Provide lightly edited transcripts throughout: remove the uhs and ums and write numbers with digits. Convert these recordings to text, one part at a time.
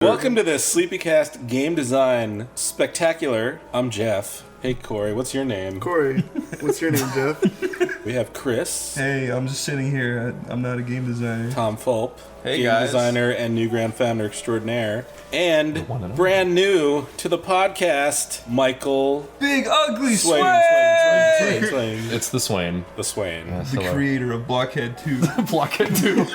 Welcome to the SleepyCast Game Design Spectacular. I'm Jeff. Hey, Corey, what's your name? Corey, what's your name, Jeff? We have Chris. Hey, I'm just sitting here. I'm not a game designer. Tom Fulp. Hey, game guys. designer and new grand founder extraordinaire. And brand new to the podcast, Michael... Big Ugly Swain! Swain. It's the Swain. The Swain. Yes, The hello. creator of Blockhead 2. Blockhead 2.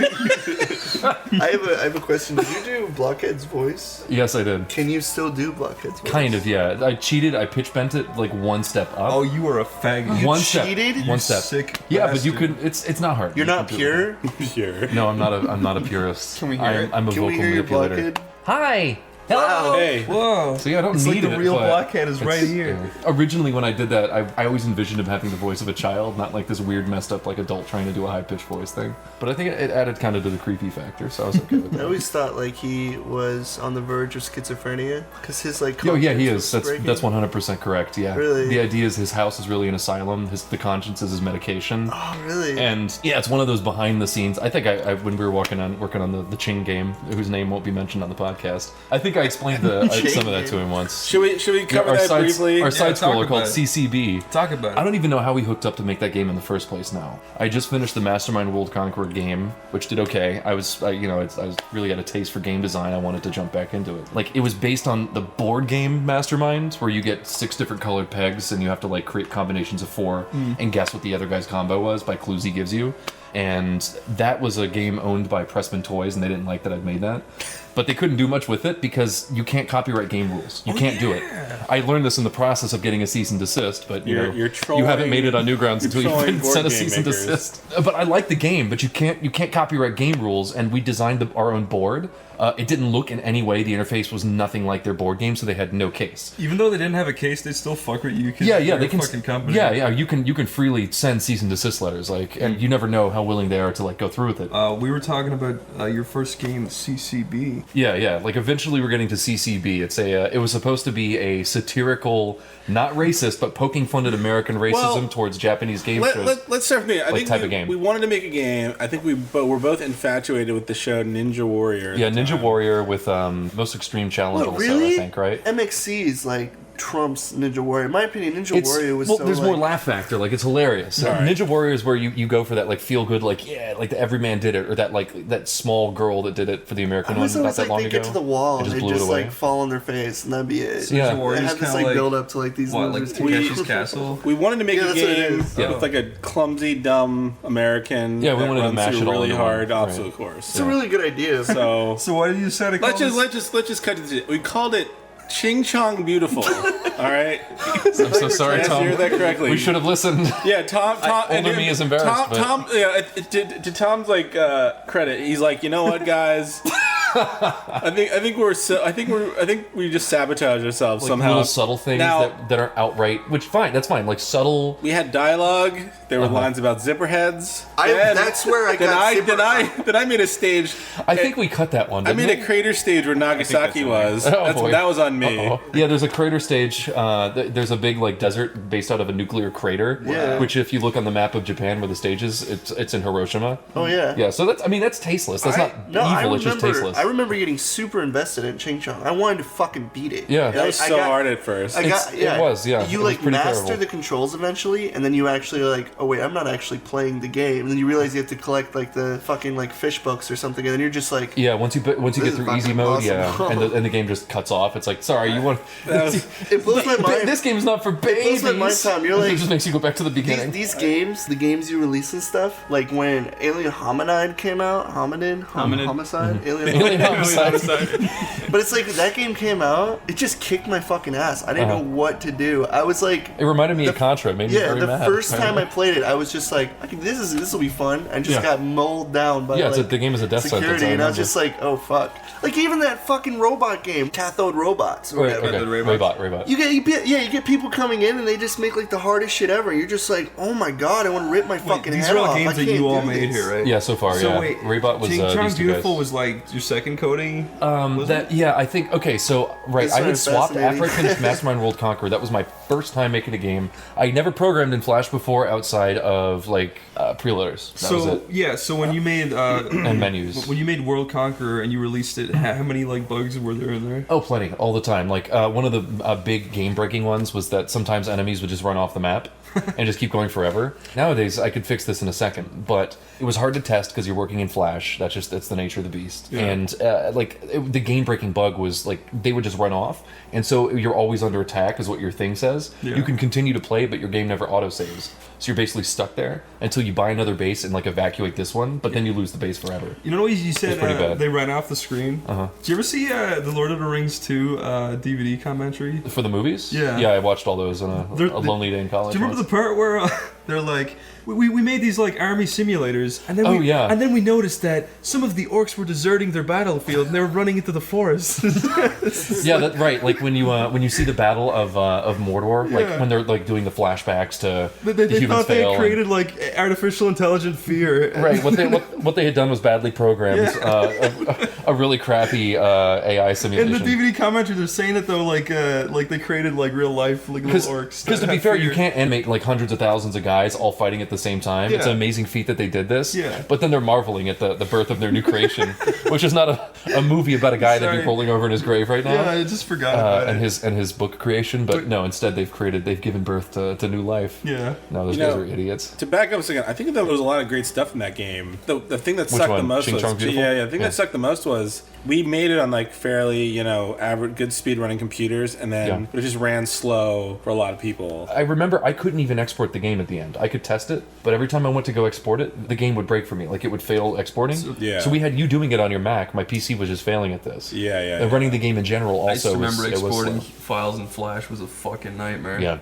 I have a question. Did you do Blockhead's voice? Yes, I did. Can you still do Blockhead's voice? Kind of, yeah. I cheated. I pitch bent it like one step up. Oh, you are a faggot. You one cheated? step. One step. Sick Yeah, but bastard. you could. It's not hard. You're You not can do it. pure? Pure. No, I'm not a purist. Can we hear it? I'm a Can vocal we hear your manipulator. Blockhead? Hi. Hello. Wow. Hey. Whoa. So yeah, I don't It's need like the it, real but Blockhead is right it's- here. Originally, when I did that, I always envisioned him having the voice of a child, not like this weird, messed up, like adult trying to do a high-pitched voice thing. But I think it added kind of to the creepy factor, so I was okay with I that. always thought like he was on the verge of schizophrenia because his like. Oh yeah, he conscience is. was breaking. That's 100% correct. Yeah. Really? The idea is his house is really an asylum. The conscience is his medication. Oh really? And yeah, it's one of those behind the scenes. I think I when we were working on the Ching game, whose name won't be mentioned on the podcast. I think I explained some of that to him once. Should we cover our that side, briefly? Our side talk scroller called about it. CCB. Talk about it. I don't even know how we hooked up to make that game in the first place now. I just finished the Mastermind World Conqueror game, which did okay. I was really had a taste for game design. I wanted to jump back into it. Like, it was based on the board game Mastermind, where you get 6 different colored pegs and you have to like create combinations of 4 and guess what the other guy's combo was by clues he gives you. And that was a game owned by Pressman Toys, and they didn't like that I'd made that. But they couldn't do much with it because you can't copyright game rules. You can't do it. I learned this in the process of getting a cease and desist, but You're you trolling- haven't made it on Newgrounds you're until you've trolling been board sent a game cease and makers. desist. But I like the game, but you can't copyright game rules, and we designed our own board. It didn't look in any way. The interface was nothing like their board game, so they had no case. Even though they didn't have a case, they still fuck with you. 'Cause Yeah, you're they a can. fucking company. Yeah, you can freely send cease and desist letters, like, and you never know how willing they are to like go through with it. We were talking about your first game, CCB. Yeah. Like, eventually we're getting to CCB. It was supposed to be a satirical, not racist, but poking fun at American racism towards Japanese game shows. Let's start from here. I think type of game. we wanted to make a game. I think we're both infatuated with the show Ninja Warrior. at Yeah, the Ninja time. Warrior with Most Extreme Challenge What, also, really? I think, right? MXC is like Trump's Ninja Warrior. In my opinion, Ninja Warrior was so there's like, more laugh factor, like it's hilarious. Right. Ninja Warrior is where you go for that like feel good, like like the everyman did it, or that small girl that did it for the American I one was not always that like long they ago. get to the wall It and they blew it just away. like fall on their face and that'd be it. Yeah. Ninja Warrior They is have this kinda like build up to like these What, like losers. Takeshi's Castle? We wanted to make Yeah, a that's what it game is. Yeah. with like a clumsy, dumb American. Yeah, we that wanted to runs mash through it all really into hard one. obstacle Right. course. It's a really good idea. So So why did you decide to call let's just cut to the. We called it Ching Chong Beautiful. All right. I'm so sorry, Yes, Tom. you heard that correctly. We should have listened. Yeah, Tom. older me is embarrassed, Tom, but- Tom yeah, to Tom's like credit, he's like, you know what, guys? I think we just sabotage ourselves Like somehow. little subtle things Now- that are outright, which that's fine. Like subtle. We had dialogue. There were lines about zipper heads. That's where I got zipper. Then I made a stage. I think we cut that one. I Didn't made we? a crater stage where Nagasaki was. Oh, boy. That was on me. Uh-oh. Yeah, there's a crater stage. There's a big like desert based out of a nuclear crater. Yeah. Which, if you look on the map of Japan where the stage is, it's in Hiroshima. Oh yeah. Yeah. So that's tasteless. That's not evil. It's just tasteless. I remember getting super invested in Ching Chong. I wanted to fucking beat it. Yeah. That was so hard at first. It was, yeah. You It was like pretty master terrible. the controls eventually, and then you actually like, oh wait, I'm not actually playing the game. And then you realize you have to collect like the fucking like fish books or something, and then you're just like, Yeah, once you get This is through easy fucking mode, awesome. yeah, and the game just cuts off. It's like, sorry, you want. it blows my mind. This game's not for babies. blows my mind, Tom. You're like- it just makes you go back to the beginning. These games, the games you release and stuff, like when Alien Hominide came out, Homicide, Alien Homicide. But it's like that game came out, it just kicked my fucking ass. I didn't know what to do. I was like, It reminded me of Contra. It made me yeah, very the mad. first time I played it, I was just like, this will be fun, and just Yeah. got mowed down by Yeah, like, the game is a death security, sentence, I and I was remember. just like, oh fuck. Like even that fucking robot game, Cathode Robots, or Right, whatever. okay. Raybot. You get people coming in and they just make like the hardest shit ever. You're just like, oh my god, I want to rip my fucking These head are all off. games I that can't you all do made this. here, right? Yeah, so far, So yeah. wait, Raybot was Ching Chong these two Beautiful guys. was like your second coding. Was it? Yeah, I think, okay, so, right, It's I sort had of swapped fascinating. after I finished Mastermind World Conqueror. That was my first time making a game. I never programmed in Flash before outside of, like, preloaders. That was it. yeah, so when you made And menus. when you made World Conqueror and you released it, how many like bugs were there in there? Oh, plenty, all the time. Like, one of the big game-breaking ones was that sometimes enemies would just run off the map and just keep going forever. Nowadays, I could fix this in a second, but it was hard to test because you're working in Flash. That's the nature of the beast. Yeah. And, the game-breaking bug was, like, they would just run off, and so you're always under attack, is what your thing says. Yeah. You can continue to play, but your game never autosaves. So you're basically stuck there until you buy another base and, like, evacuate this one, but then you lose the base forever. You know what you said? It's pretty bad. They ran off the screen. Uh-huh. Did you ever see the Lord of the Rings 2 DVD commentary? For the movies? Yeah. Yeah, I watched all those on a lonely day in college. Do you remember the part where they're like, we made these like army simulators, and then Oh, we noticed that some of the orcs were deserting their battlefield and they were running into the forest. Yeah, that's right. Like when you see the battle of Mordor, like Yeah. when they're like doing the flashbacks to They the humans thought they fail. had created like artificial intelligent fear. Right. What they had done was badly programmed a really crappy AI In simulation. the DVD commentary, they're saying it though, like they created like real life like little orcs. Because to that be had fair, you fear. can't animate like hundreds of thousands of guys all fighting at the same time. It's Yeah. an amazing feat that they did this. Yeah. But then they're marveling at the birth of their new creation, which is not a movie about a guy that'd be Sorry. rolling over in his grave right now. Yeah, I just forgot about and it. his book creation, but no, instead they've given birth to new life. Yeah. No, those You guys know, are idiots. To back up a second, I think there was a lot of great stuff in that game. The thing that Which sucked one? the most Ching was Chong Beautiful? the thing that sucked the most was we made it on like fairly average good speed running computers, and then it just ran slow for a lot of people. I remember I couldn't even export the game at the end. I could test it, but every time I went to go export it, the game would break for me. Like it would fail exporting. So we had you doing it on your Mac. My PC was just failing at this. Yeah. And running the game in general I just also remember was exporting slow. files in Flash was a fucking nightmare. Yeah.